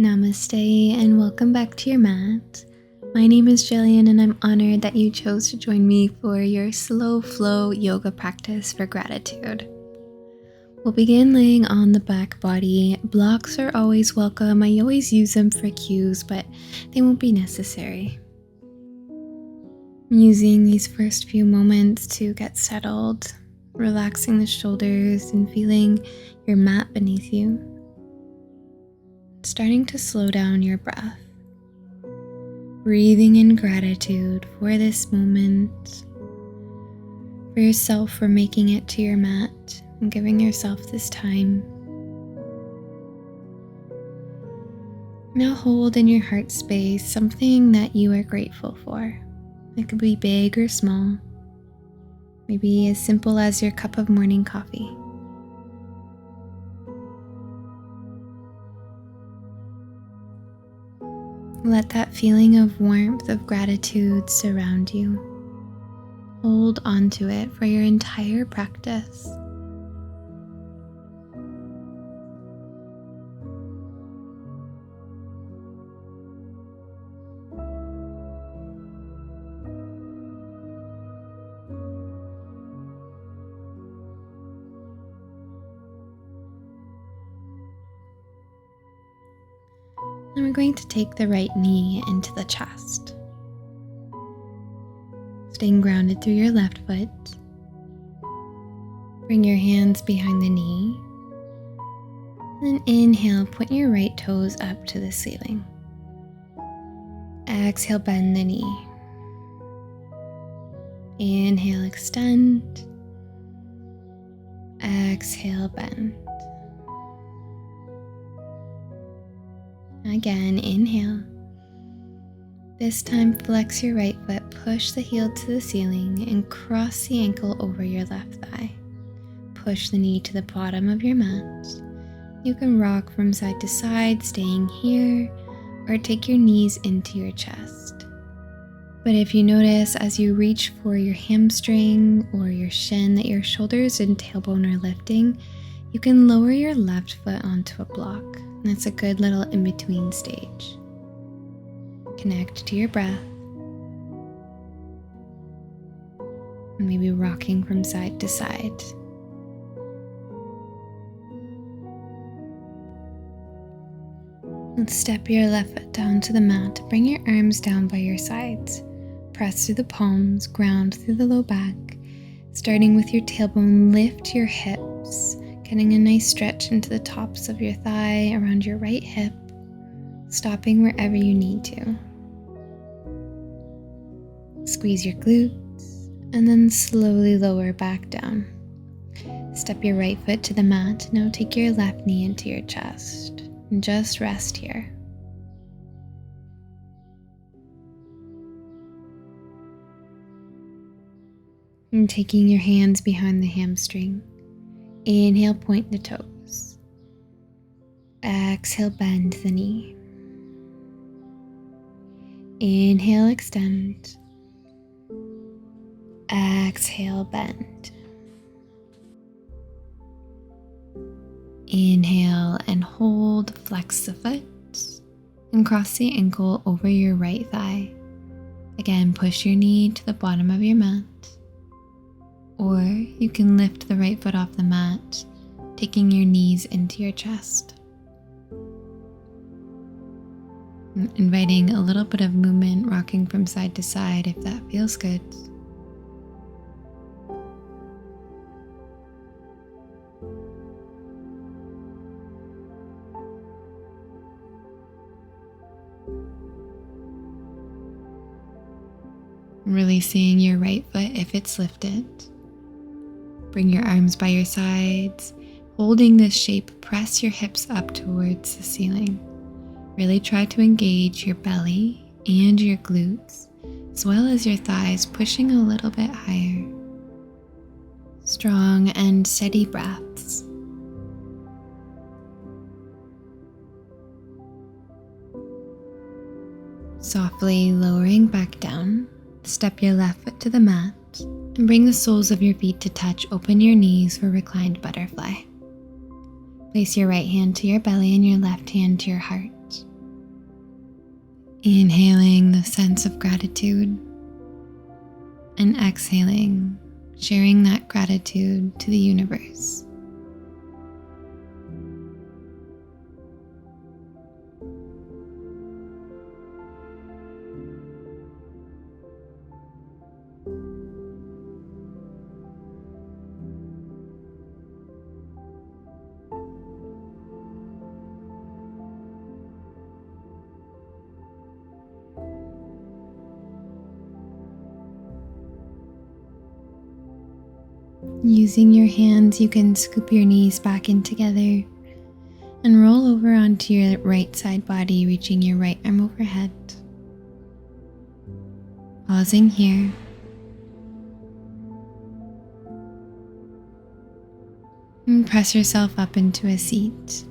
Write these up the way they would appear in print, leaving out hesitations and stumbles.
Namaste and welcome back to your mat. My name is Jillian and I'm honored that you chose to join me for your slow flow yoga practice for gratitude. We'll begin laying on the back body. Blocks are always welcome. I always use them for cues, but they won't be necessary. I'm using these first few moments to get settled, relaxing the shoulders and feeling your mat beneath you. Starting to slow down your breath, breathing in gratitude for this moment, for yourself for making it to your mat and giving yourself this time. Now hold in your heart space something that you are grateful for. It could be big or small, maybe as simple as your cup of morning coffee. Let that feeling of warmth, of gratitude surround you. Hold on to it for your entire practice. And we're going to take the right knee into the chest. Staying grounded through your left foot. Bring your hands behind the knee. And then inhale, point your right toes up to the ceiling. Exhale, bend the knee. Inhale, extend. Exhale, bend. Again, inhale. This time, flex your right foot, push the heel to the ceiling, and cross the ankle over your left thigh. Push the knee to the bottom of your mat. You can rock from side to side, staying here, or take your knees into your chest. But if you notice as you reach for your hamstring or your shin that your shoulders and tailbone are lifting, you can lower your left foot onto a block. That's a good little in-between stage. Connect to your breath. Maybe rocking from side to side. Let's step your left foot down to the mat. Bring your arms down by your sides. Press through the palms, ground through the low back. Starting with your tailbone, lift your hips. Getting a nice stretch into the tops of your thigh, around your right hip, stopping wherever you need to. Squeeze your glutes, and then slowly lower back down. Step your right foot to the mat. Now take your left knee into your chest, and just rest here. And taking your hands behind the hamstring. Inhale, point the toes. Exhale, bend the knee. Inhale, extend. Exhale, bend. Inhale and hold, flex the foot, and cross the ankle over your right thigh. Again, push your knee to the bottom of your mat. Or you can lift the right foot off the mat, taking your knees into your chest. Inviting a little bit of movement, rocking from side to side if that feels good. Releasing your right foot if it's lifted. Bring your arms by your sides. Holding this shape, press your hips up towards the ceiling. Really try to engage your belly and your glutes, as well as your thighs, pushing a little bit higher. Strong and steady breaths. Softly lowering back down, step your left foot to the mat. And bring the soles of your feet to touch. Open your knees for reclined butterfly. Place your right hand to your belly and your left hand to your heart. Inhaling the sense of gratitude and exhaling, sharing that gratitude to the universe. Using your hands, you can scoop your knees back in together and roll over onto your right side body, reaching your right arm overhead. Pausing here. And press yourself up into a seat.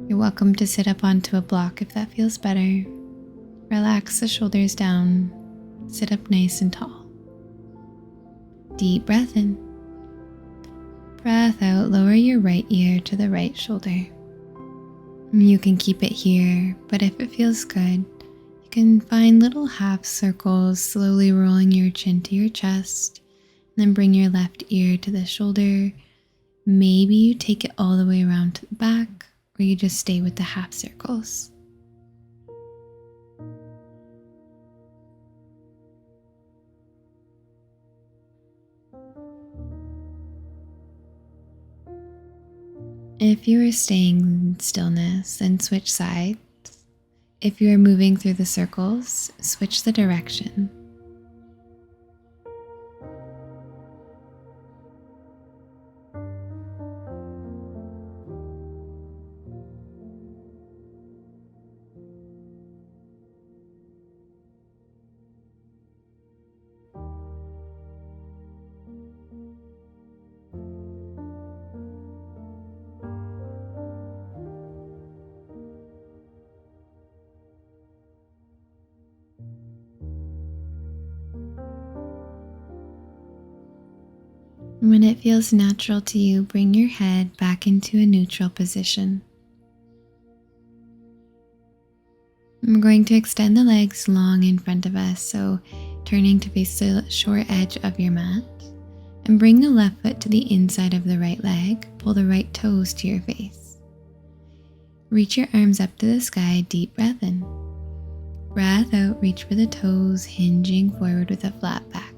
You're welcome to sit up onto a block if that feels better. Relax the shoulders down. Sit up nice and tall. Deep breath in. Breath out, lower your right ear to the right shoulder. You can keep it here, but if it feels good, you can find little half circles, slowly rolling your chin to your chest, and then bring your left ear to the shoulder. Maybe you take it all the way around to the back, or you just stay with the half circles. If you are staying in stillness, then switch sides. If you are moving through the circles, switch the direction. When it feels natural to you, bring your head back into a neutral position. We're going to extend the legs long in front of us, so turning to face the short edge of your mat, and bring the left foot to the inside of the right leg. Pull the right toes to your face. Reach your arms up to the sky, deep breath in. Breath out, reach for the toes, hinging forward with a flat back.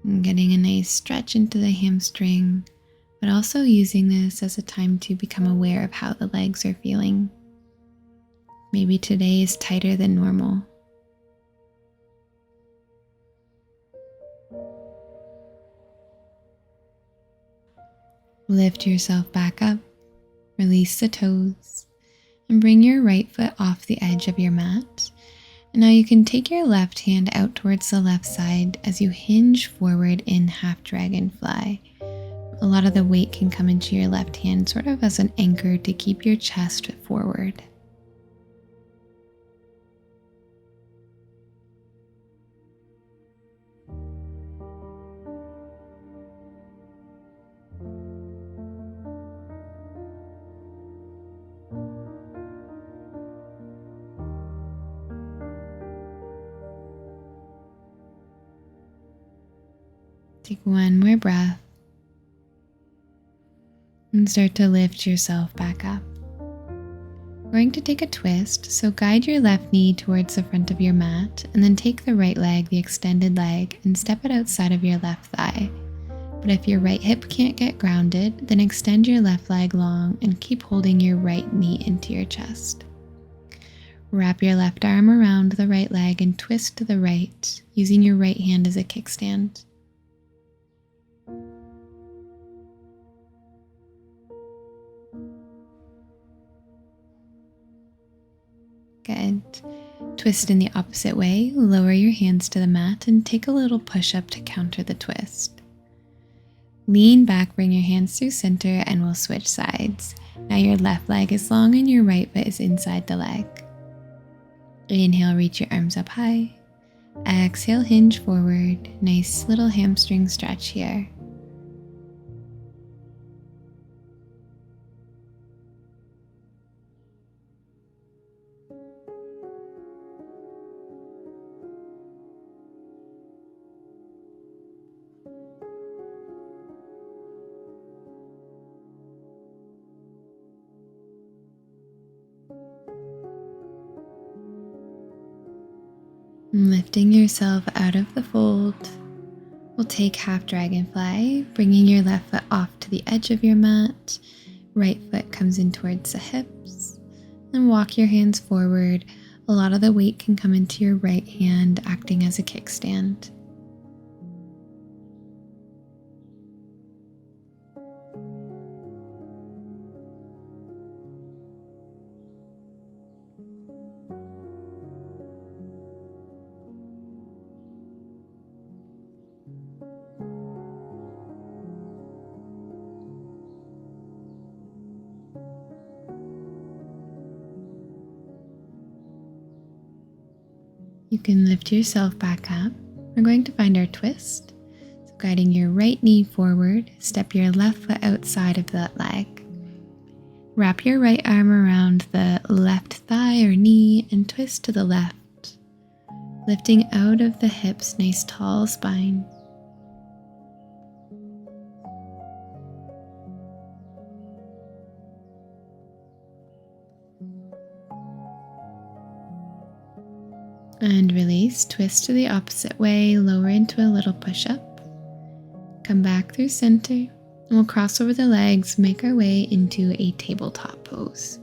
And getting a nice stretch into the hamstring, but also using this as a time to become aware of how the legs are feeling. Maybe today is tighter than normal. Lift yourself back up, release the toes, and bring your right foot off the edge of your mat. And now you can take your left hand out towards the left side as you hinge forward in half dragonfly. A lot of the weight can come into your left hand sort of as an anchor to keep your chest forward. Take one more breath and start to lift yourself back up. We're going to take a twist, so guide your left knee towards the front of your mat and then take the right leg, the extended leg, and step it outside of your left thigh. But if your right hip can't get grounded, then extend your left leg long and keep holding your right knee into your chest. Wrap your left arm around the right leg and twist to the right, using your right hand as a kickstand. Good. Twist in the opposite way, lower your hands to the mat and take a little push-up to counter the twist. Lean back, bring your hands through center, and we'll switch sides. Now your left leg is long and your right foot is inside the leg. Inhale, reach your arms up high. Exhale, hinge forward. Nice little hamstring stretch here. Lifting yourself out of the fold, we'll take half dragonfly, bringing your left foot off to the edge of your mat. Right foot comes in towards the hips. And walk your hands forward. A lot of the weight can come into your right hand, acting as a kickstand. You can lift yourself back up. We're going to find our twist. So guiding your right knee forward, step your left foot outside of that leg. Wrap your right arm around the left thigh or knee and twist to the left. Lifting out of the hips, nice tall spine. And release, twist to the opposite way, lower into a little push-up. Come back through center, and we'll cross over the legs, make our way into a tabletop pose.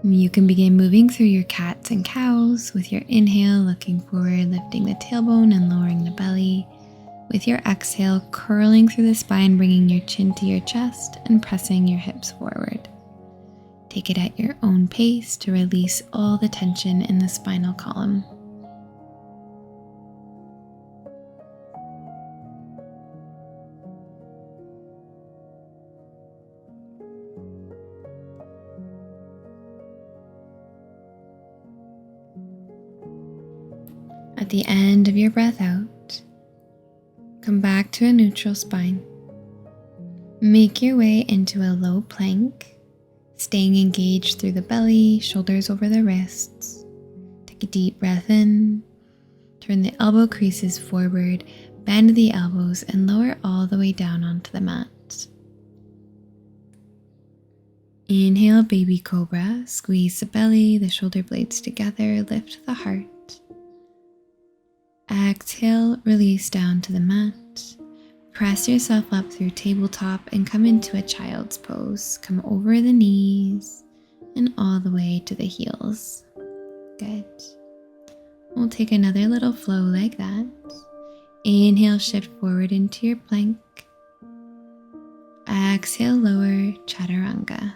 You can begin moving through your cats and cows with your inhale, looking forward, lifting the tailbone and lowering the belly. With your exhale, curling through the spine, bringing your chin to your chest and pressing your hips forward. Take it at your own pace to release all the tension in the spinal column. At the end of your breath out, come back to a neutral spine. Make your way into a low plank. Staying engaged through the belly, shoulders over the wrists. Take a deep breath in. Turn the elbow creases forward, bend the elbows, and lower all the way down onto the mat. Inhale, baby cobra. Squeeze the belly, the shoulder blades together, lift the heart. Exhale, release down to the mat. Press yourself up through tabletop and come into a child's pose. Come over the knees and all the way to the heels. Good. We'll take another little flow like that. Inhale, shift forward into your plank. Exhale, lower, chaturanga.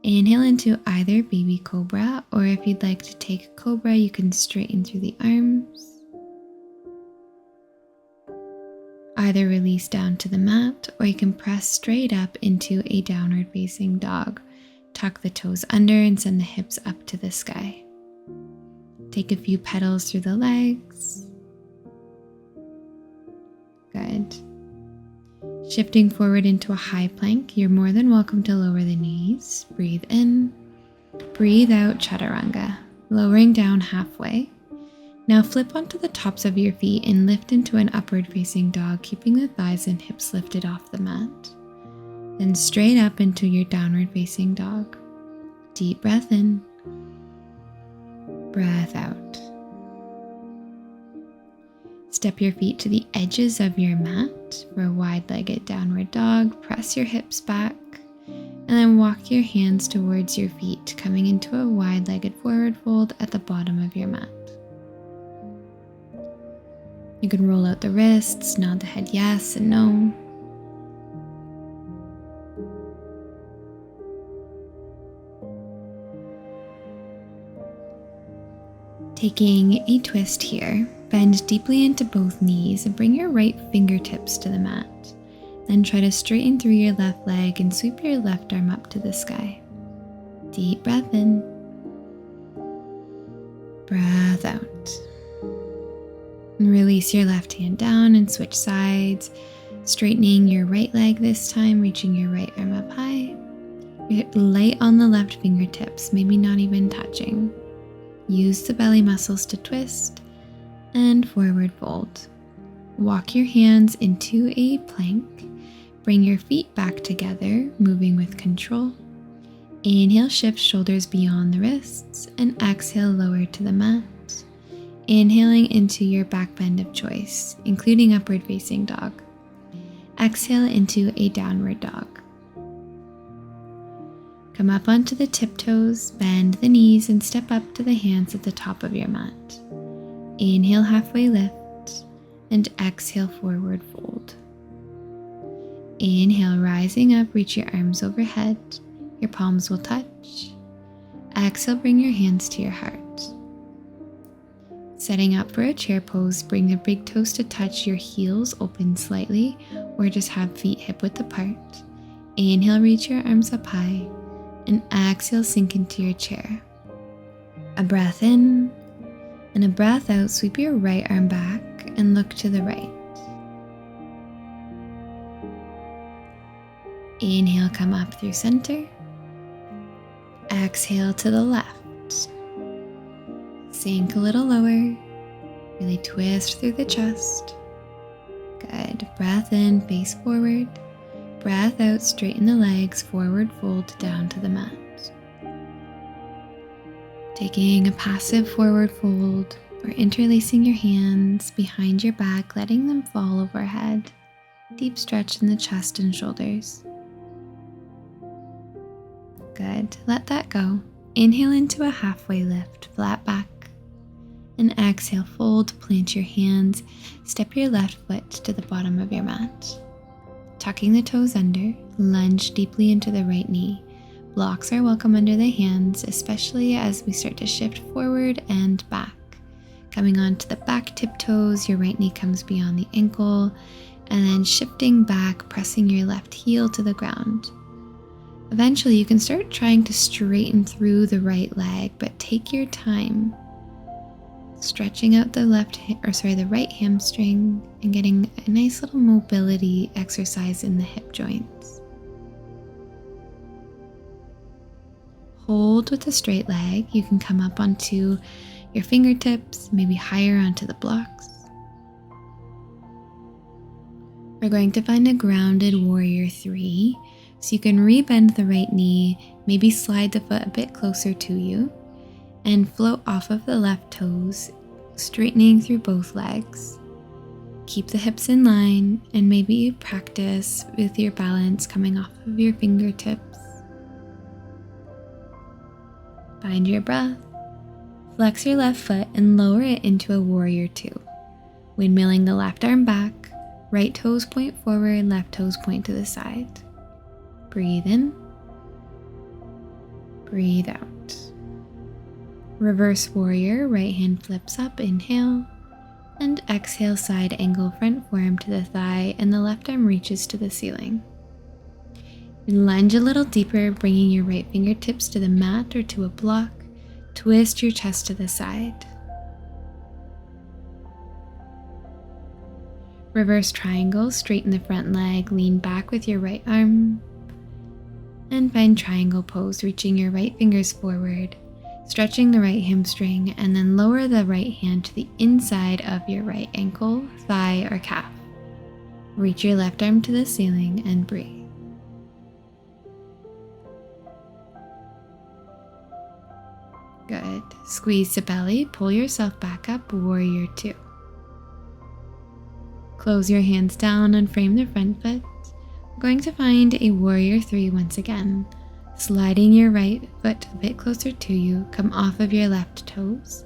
Inhale into either baby cobra, or if you'd like to take cobra, you can straighten through the arms. Either release down to the mat, or you can press straight up into a downward facing dog. Tuck the toes under and send the hips up to the sky. Take a few petals through the legs. Good. Shifting forward into a high plank, you're more than welcome to lower the knees. Breathe in, breathe out, chaturanga, lowering down halfway. Now flip onto the tops of your feet and lift into an upward facing dog, keeping the thighs and hips lifted off the mat. Then straight up into your downward facing dog. Deep breath in, breath out. Step your feet to the edges of your mat for a wide-legged downward dog. Press your hips back and then walk your hands towards your feet, coming into a wide-legged forward fold at the bottom of your mat. You can roll out the wrists, nod the head yes and no. Taking a twist here, bend deeply into both knees and bring your right fingertips to the mat. Then try to straighten through your left leg and sweep your left arm up to the sky. Deep breath in, breath out. Release your left hand down and switch sides, straightening your right leg this time, reaching your right arm up high. Light on the left fingertips, maybe not even touching. Use the belly muscles to twist and forward fold. Walk your hands into a plank. Bring your feet back together, moving with control. Inhale, shift shoulders beyond the wrists, and exhale, lower to the mat. Inhaling into your back bend of choice, including upward facing dog. Exhale into a downward dog. Come up onto the tiptoes, bend the knees, and step up to the hands at the top of your mat. Inhale, halfway lift, and exhale, forward fold. Inhale, rising up, reach your arms overhead. Your palms will touch. Exhale, bring your hands to your heart. Setting up for a chair pose, bring the big toes to touch, your heels open slightly, or just have feet hip width apart. Inhale, reach your arms up high, and exhale, sink into your chair. A breath in, and a breath out, sweep your right arm back and look to the right. Inhale, come up through center. Exhale to the left. Sink a little lower. Really twist through the chest. Good. Breath in, face forward. Breath out, straighten the legs, forward fold down to the mat. Taking a passive forward fold or interlacing your hands behind your back, letting them fall overhead. Deep stretch in the chest and shoulders. Good. Let that go. Inhale into a halfway lift, flat back. And exhale, fold, plant your hands, step your left foot to the bottom of your mat. Tucking the toes under, lunge deeply into the right knee. Blocks are welcome under the hands, especially as we start to shift forward and back. Coming onto the back tiptoes, your right knee comes beyond the ankle, and then shifting back, pressing your left heel to the ground. Eventually, you can start trying to straighten through the right leg, but take your time. Stretching out the right hamstring and getting a nice little mobility exercise in the hip joints. Hold with a straight leg. You can come up onto your fingertips, maybe higher onto the blocks. We're going to find a grounded warrior 3. So you can rebend the right knee, maybe slide the foot a bit closer to you, and float off of the left toes, straightening through both legs. Keep the hips in line, and maybe practice with your balance coming off of your fingertips. Find your breath. Flex your left foot and lower it into a warrior 2. Windmilling the left arm back, right toes point forward, left toes point to the side. Breathe in, breathe out. Reverse warrior, right hand flips up, inhale, and exhale, side angle front forearm to the thigh, and the left arm reaches to the ceiling. Lunge a little deeper, bringing your right fingertips to the mat or to a block. Twist your chest to the side. Reverse triangle, straighten the front leg, lean back with your right arm. And find triangle pose, reaching your right fingers forward, stretching the right hamstring, and then lower the right hand to the inside of your right ankle, thigh, or calf. Reach your left arm to the ceiling and breathe. Good. Squeeze the belly, pull yourself back up, warrior 2. Close your hands down and frame the front foot. Going to find a warrior 3 once again. Sliding your right foot a bit closer to you, come off of your left toes.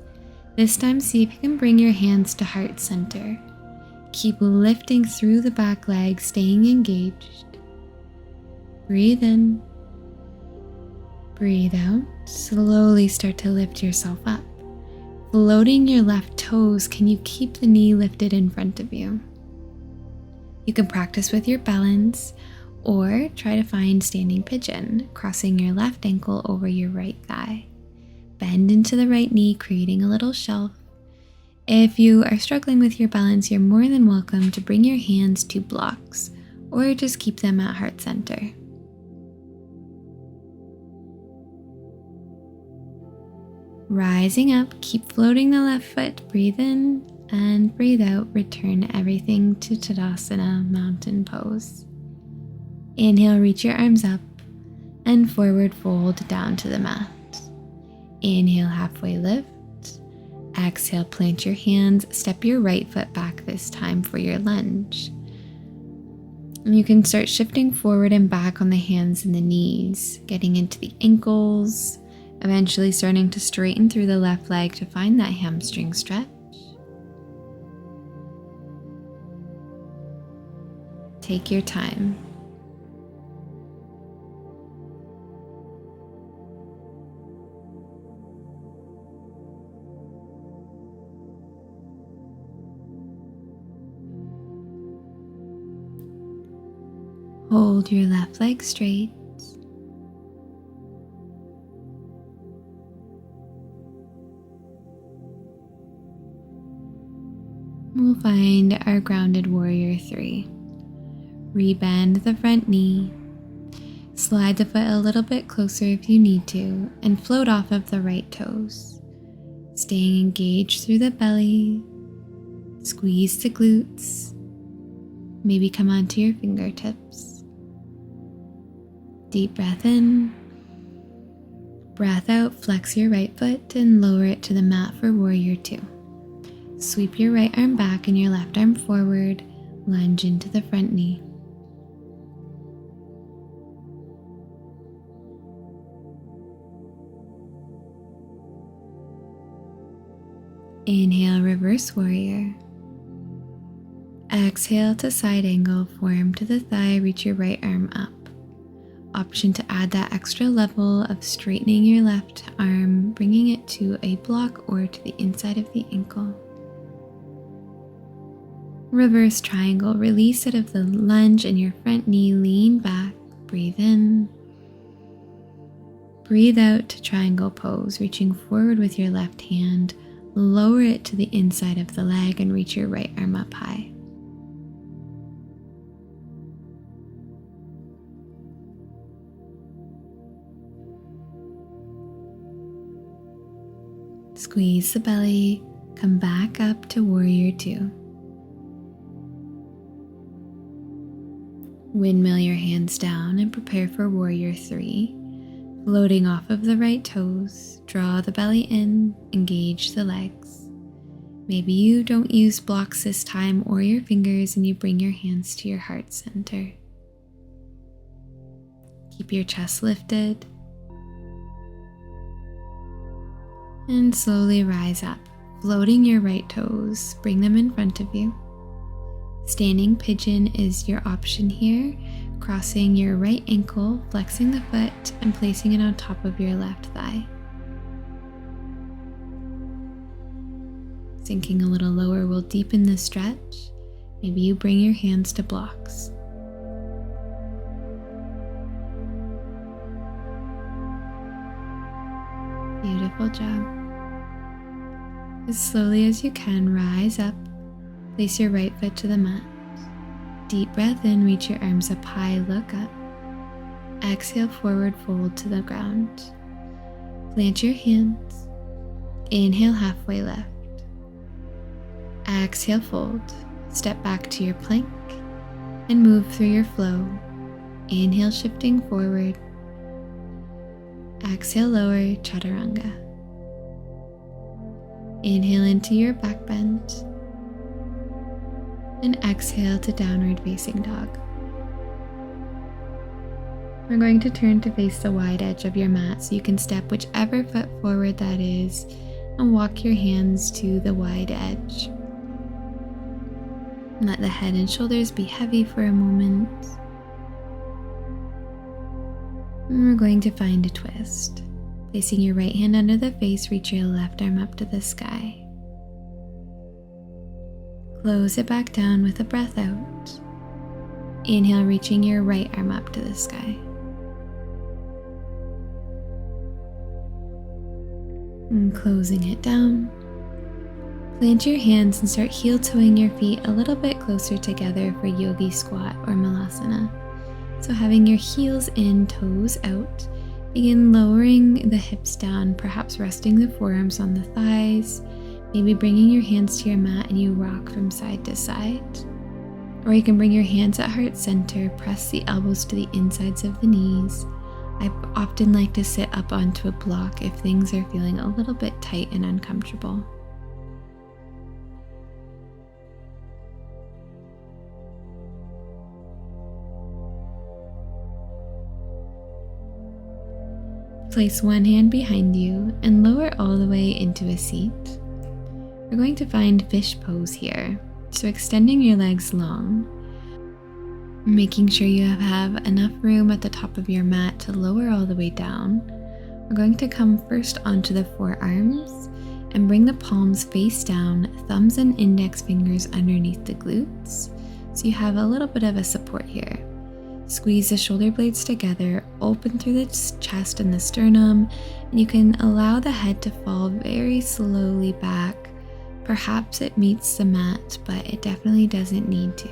This time, see if you can bring your hands to heart center. Keep lifting through the back leg, staying engaged. Breathe in. Breathe out. Slowly start to lift yourself up. Floating your left toes, can you keep the knee lifted in front of you? You can practice with your balance or try to find standing pigeon, crossing your left ankle over your right thigh. Bend into the right knee, creating a little shelf. If you are struggling with your balance, you're more than welcome to bring your hands to blocks or just keep them at heart center. Rising up, keep floating the left foot, breathe in. And breathe out, return everything to Tadasana, mountain pose. Inhale, reach your arms up. and forward fold down to the mat. Inhale, halfway lift. Exhale, plant your hands, step your right foot back this time for your lunge. And you can start shifting forward and back on the hands and the knees, getting into the ankles, eventually starting to straighten through the left leg to find that hamstring stretch. Take your time. Hold your left leg straight. We'll find our grounded warrior 3. Rebend the front knee. Slide the foot a little bit closer if you need to, and float off of the right toes. Staying engaged through the belly. Squeeze the glutes. Maybe come onto your fingertips. Deep breath in. Breath out, flex your right foot and lower it to the mat for warrior 2. Sweep your right arm back and your left arm forward. Lunge into the front knee. Inhale, reverse warrior. Exhale to side angle, forearm to the thigh, reach your right arm up. Option to add that extra level of straightening your left arm, bringing it to a block or to the inside of the ankle. Reverse triangle, release out of the lunge and your front knee, lean back, breathe in. Breathe out to triangle pose, reaching forward with your left hand, lower it to the inside of the leg and reach your right arm up high. Squeeze the belly, come back up to warrior 2. Windmill your hands down and prepare for warrior 3. Floating off of the right toes, draw the belly in, engage the legs. Maybe you don't use blocks this time or your fingers and you bring your hands to your heart center. Keep your chest lifted. And slowly rise up, floating your right toes, bring them in front of you. Standing pigeon is your option here, crossing your right ankle, flexing the foot, and placing it on top of your left thigh. Sinking a little lower will deepen the stretch. Maybe you bring your hands to blocks. Beautiful job. As slowly as you can, rise up. Place your right foot to the mat. Deep breath in, reach your arms up high, look up. Exhale, forward fold to the ground. Plant your hands. Inhale, halfway lift. Exhale, fold. Step back to your plank and move through your flow. Inhale, shifting forward. Exhale, lower, chaturanga. Inhale into your back bend. And exhale to downward facing dog. We're going to turn to face the wide edge of your mat so you can step whichever foot forward that is and walk your hands to the wide edge. Let the head and shoulders be heavy for a moment. And we're going to find a twist. Placing your right hand under the face, reach your left arm up to the sky. Close it back down with a breath out. Inhale, reaching your right arm up to the sky. And closing it down. Plant your hands and start heel toeing your feet a little bit closer together for yogi squat or malasana. So having your heels in, toes out, begin lowering the hips down, perhaps resting the forearms on the thighs, maybe bringing your hands to your mat and you rock from side to side. Or you can bring your hands at heart center, press the elbows to the insides of the knees, I often like to sit up onto a block if things are feeling a little bit tight and uncomfortable. Place one hand behind you and lower all the way into a seat. We're going to find fish pose here, so extending your legs long, making sure you have enough room at the top of your mat to lower all the way down. We're going to come first onto the forearms and bring the palms face down, thumbs and index fingers underneath the glutes, so you have a little bit of a support here. Squeeze the shoulder blades together, open through the chest and the sternum, and you can allow the head to fall very slowly back. Perhaps it meets the mat, but it definitely doesn't need to.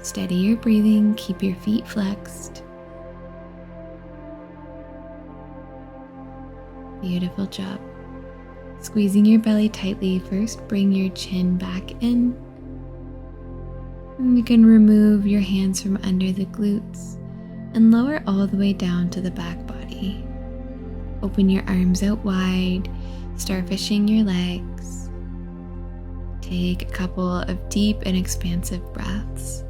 Steady your breathing, keep your feet flexed. Beautiful job. Squeezing your belly tightly, first bring your chin back in. And you can remove your hands from under the glutes and lower all the way down to the back body. Open your arms out wide, starfishing your legs. Take a couple of deep and expansive breaths.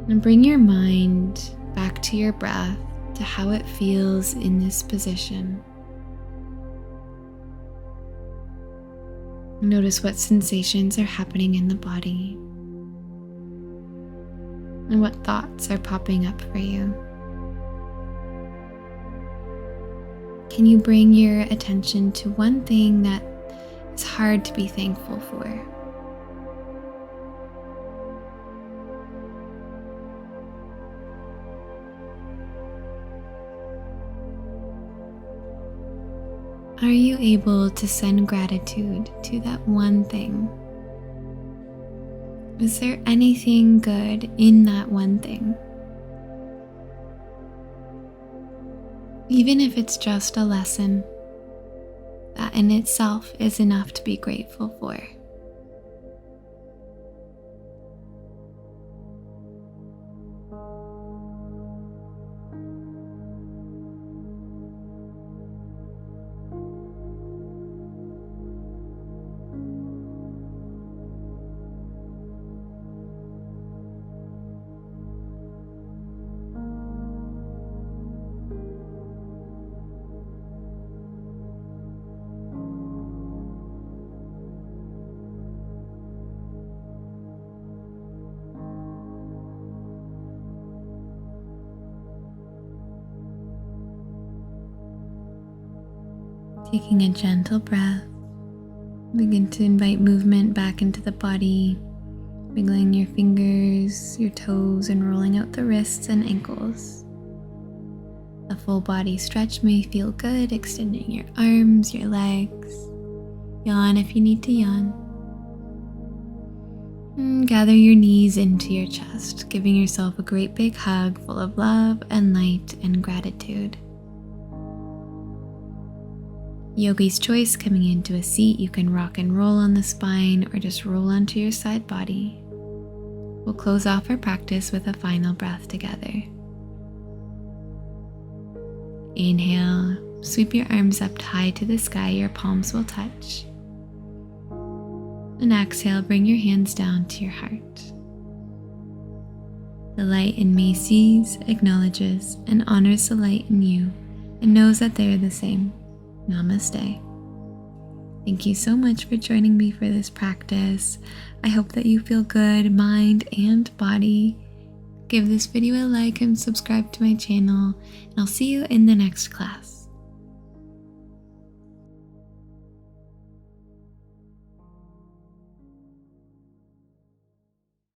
And bring your mind back to your breath, to how it feels in this position. Notice what sensations are happening in the body and what thoughts are popping up for you. Can you bring your attention to one thing that is hard to be thankful for? Are you able to send gratitude to that one thing? Is there anything good in that one thing? Even if it's just a lesson, that in itself is enough to be grateful for. Taking a gentle breath, begin to invite movement back into the body, wiggling your fingers, your toes, and rolling out the wrists and ankles. A full body stretch may feel good, extending your arms, your legs. Yawn if you need to yawn. And gather your knees into your chest, giving yourself a great big hug full of love and light and gratitude. Yogi's choice, coming into a seat, you can rock and roll on the spine or just roll onto your side body. We'll close off our practice with a final breath together. Inhale, sweep your arms up high to the sky, your palms will touch. And exhale, bring your hands down to your heart. The light in me sees, acknowledges, and honors the light in you, and knows that they are the same. Namaste. Thank you so much for joining me for this practice. I hope that you feel good, mind and body. Give this video a like and subscribe to my channel, and I'll see you in the next class.